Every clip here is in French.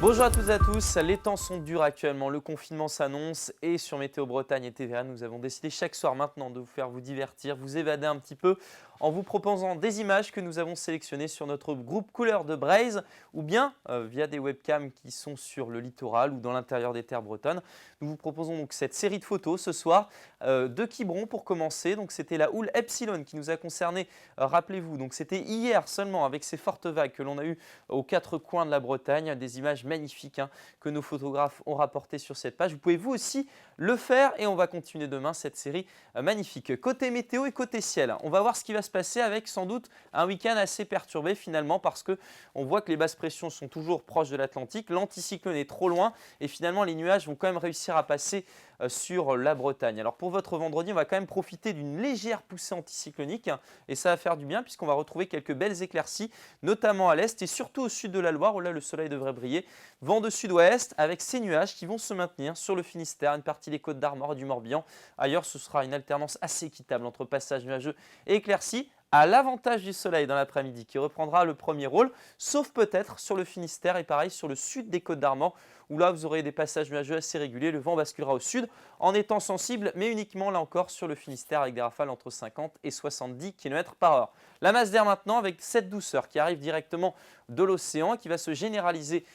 Bonjour à toutes et à tous, les temps sont durs actuellement, le confinement s'annonce et sur Météo Bretagne et TVA, nous avons décidé chaque soir maintenant de vous faire vous divertir, vous évader un petit peu en vous proposant des images que nous avons sélectionnées sur notre groupe Couleur de Braise ou bien via des webcams qui sont sur le littoral ou dans l'intérieur des terres bretonnes. Nous vous proposons donc cette série de photos ce soir de Quiberon pour commencer. Donc c'était la houle Epsilon qui nous a concerné, rappelez-vous, donc c'était hier seulement avec ces fortes vagues que l'on a eues aux quatre coins de la Bretagne, des images magnifiques que nos photographes ont rapportées sur cette page. Vous pouvez vous aussi le faire et on va continuer demain cette série magnifique. Côté météo et côté ciel, on va voir ce qui va se passer avec sans doute un week-end assez perturbé finalement parce qu'on voit que les basses pressions sont toujours proches de l'Atlantique, l'anticyclone est trop loin et finalement les nuages vont quand même réussir à passer sur la Bretagne. Alors pour votre vendredi, on va quand même profiter d'une légère poussée anticyclonique et ça va faire du bien puisqu'on va retrouver quelques belles éclaircies, notamment à l'est et surtout au sud de la Loire où là le soleil devrait briller. Vent de sud-ouest avec ces nuages qui vont se maintenir sur le Finistère, une partie des Côtes d'Armor et du Morbihan. Ailleurs, ce sera une alternance assez équitable entre passages nuageux et éclaircies, à l'avantage du soleil dans l'après-midi qui reprendra le premier rôle, sauf peut-être sur le Finistère et pareil sur le sud des Côtes d'Armor où là vous aurez des passages nuageux assez réguliers, le vent basculera au sud en étant sensible mais uniquement là encore sur le Finistère avec des rafales entre 50 et 70 km/h. La masse d'air maintenant avec cette douceur qui arrive directement de l'océan et qui va se généraliser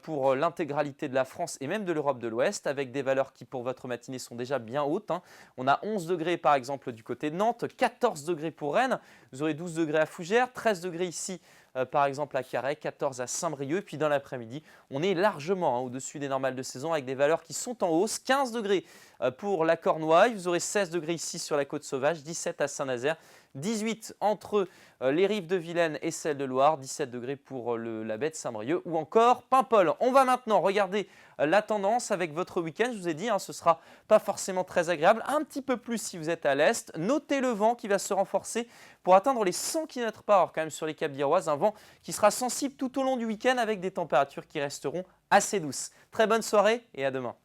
pour l'intégralité de la France et même de l'Europe de l'Ouest avec des valeurs qui pour votre matinée sont déjà bien hautes. On a 11 degrés par exemple du côté de Nantes, 14 degrés pour Rennes, vous aurez 12 degrés à Fougères, 13 degrés ici par exemple à Carhaix, 14 à Saint-Brieuc. Puis dans l'après-midi, on est largement au-dessus des normales de saison avec des valeurs qui sont en hausse. 15 degrés pour la Cornouaille, vous aurez 16 degrés ici sur la côte sauvage, 17 à Saint-Nazaire, 18 entre les rives de Vilaine et celles de Loire, 17 degrés pour la baie de Saint-Brieuc ou encore Paimpol. On va maintenant regarder la tendance avec votre week-end. Je vous ai dit, ce ne sera pas forcément très agréable, un petit peu plus si vous êtes à l'est. Notez le vent qui va se renforcer pour atteindre les 100 km/h quand même sur les Caps d'Iroise, un vent qui sera sensible tout au long du week-end avec des températures qui resteront assez douces. Très bonne soirée et à demain.